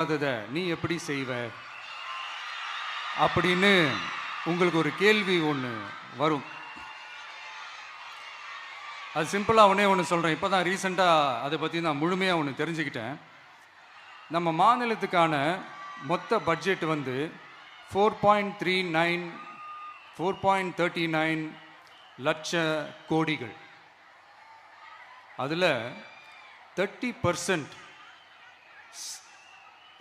நீ எப்படி செய்வ அப்படின்னு உங்களுக்கு ஒரு கேள்வி ஒன்று வரும். அது சிம்பிளாக ஒன்று சொல்கிறேன். இப்போ தான் ரீசெண்டாக அதை பற்றி நான் முழுமையாக ஒன்று தெரிஞ்சுக்கிட்டேன். நம்ம மாநிலத்துக்கான மொத்த பட்ஜெட் வந்து 4.39 லட்ச கோடிகள். அதில் 30%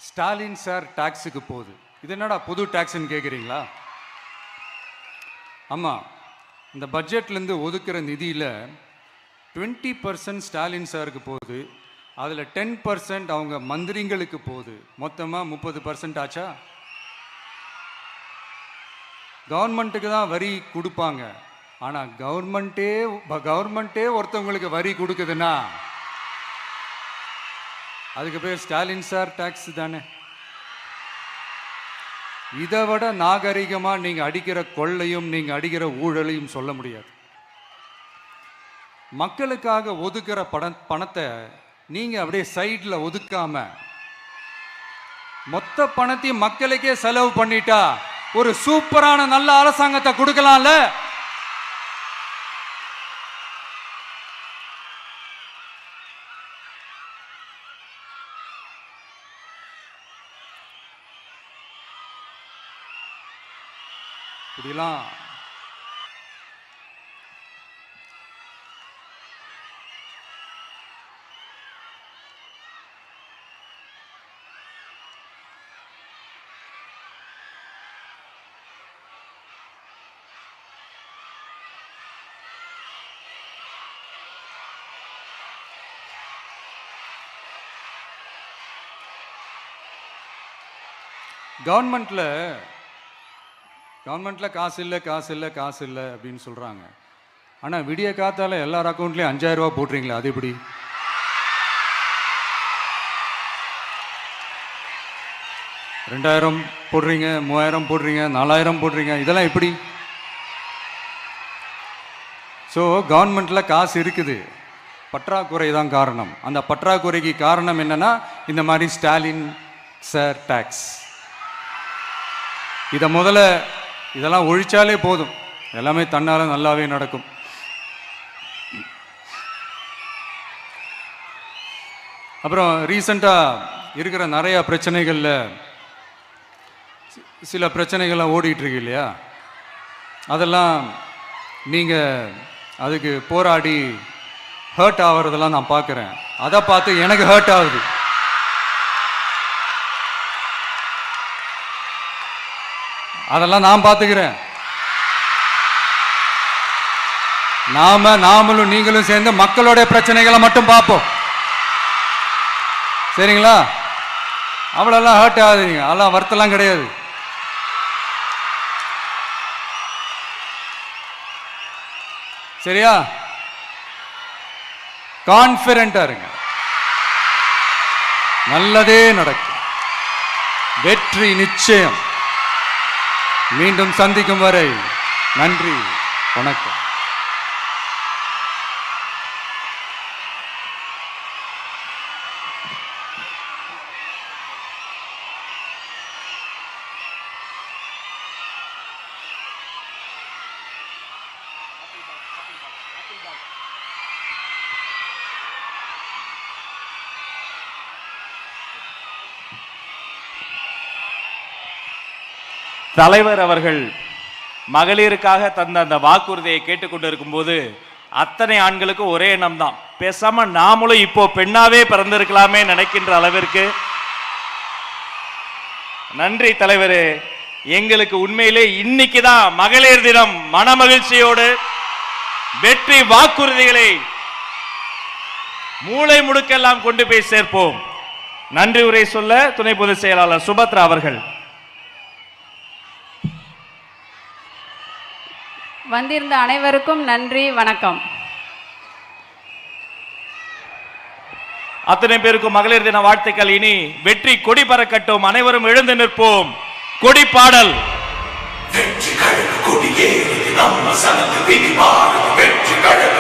ஸ்டாலின் சார் டாக்ஸுக்கு போகுது. இது என்னடா புது டாக்ஸ்ன்னு கேட்குறீங்களா? ஆமாம், இந்த பட்ஜெட்லேருந்து ஒதுக்குற நிதியில் 20% ஸ்டாலின் சாருக்கு போகுது. அதில் 10% அவங்க மந்திரிங்களுக்கு போகுது. மொத்தமாக 30% ஆச்சா? கவர்மெண்ட்டுக்கு தான் வரி கொடுப்பாங்க. ஆனால் கவர்மெண்ட்டே ஒருத்தவங்களுக்கு வரி கொடுக்குதுன்னா அதுக்கு பேர் ஸ்டாலின் சார் டாக்ஸ் தானே. இதை விட நாகரிகமாக நீங்கள் அடிக்கிற கொள்ளையும் நீங்கள் அடிக்கிற ஊழலையும் சொல்ல முடியாது. மக்களுக்காக ஒதுக்குற பணத்தை நீங்கள் அப்படியே சைடில் ஒதுக்காம மொத்த பணத்தையும் மக்களுக்கே செலவு பண்ணிட்டா ஒரு சூப்பரான நல்ல அரசாங்கத்தை கொடுக்கலாம்ல. இப்படிலாம் கவர்மெண்ட்டில் காசு இல்லை அப்படின்னு சொல்கிறாங்க. ஆனால் விடிய காத்தால எல்லார் அக்கௌண்ட்லேயும் 5000 ரூபா போட்டுறீங்களா? அது எப்படி? $2000 போடுறீங்க, 3000 போடுறீங்க, 4000 போடுறீங்க. இதெல்லாம் எப்படி? ஸோ கவர்மெண்ட்டில் காசு இருக்குது, பற்றாக்குறை தான் காரணம். அந்த பற்றாக்குறைக்கு காரணம் என்னன்னா இந்த மாதிரி ஸ்டாலின் சார் டாக்ஸ். இதெல்லாம் ஒழிச்சாலே போதும், எல்லாமே தன்னால நல்லாவே நடக்கும். அப்புறம் ரீசண்டாக இருக்கிற நிறைய பிரச்சனைகளில் சில பிரச்சனைகள்லாம் ஓடிட்டு இருக்கு இல்லையா? அதெல்லாம் நீங்கள் அதுக்கு போராடி ஹர்ட் ஆகிறதெல்லாம் நான் பார்க்குறேன். அதை பார்த்து எனக்கு ஹர்ட் ஆகுது. அதெல்லாம் நான் பார்த்துக்கிறேன். நாமளும் நீங்களும் சேர்ந்து மக்களோட பிரச்சனைகளை மட்டும் பார்ப்போம், சரிங்களா? அவ்வளோலாம் ஹர்ட் ஆகுதுங்க, அதெல்லாம் வருத்தலாம் கிடையாது. சரியா? கான்ஃபிடென்ட்டா இருங்க, நல்லதே நடக்கும், வெற்றி நிச்சயம். மீண்டும் சந்திக்கும் வரை நன்றி, வணக்கம். தலைவர் அவர்கள் மகளிருக்காக தந்த அந்த வாக்குறுதியை கேட்டுக்கொண்டிருக்கும் போது அத்தனை ஆண்களுக்கு ஒரே எண்ணம் தான், பேசாம நாமளும் இப்போ பெண்ணாவே பிறந்திருக்கலாமே நினைக்கின்ற அளவிற்கு. நன்றி தலைவரே. எங்களுக்கு உண்மையிலே இன்னைக்கு தான் மகளிர் தினம். மனமகிழ்ச்சியோடு வெற்றி வாக்குறுதிகளை மூளை முடுக்கெல்லாம் கொண்டு போய் சேர்ப்போம். நன்றி உரை சொல்ல துணை பொதுச் செயலாளர் சுபத்ரா அவர்கள். வந்திருந்த அனைவருக்கும் நன்றி, வணக்கம். அத்தனை பேருக்கும் மகளிர் தின வாழ்த்துக்கள். இனி வெற்றி கொடி பறக்கட்டும், அனைவரும் எழுந்து நிற்போம். கொடி பாடல். வெற்றி கழக கொடியே நம்ம சனத்து விதி மாறுது, வெற்றி கழக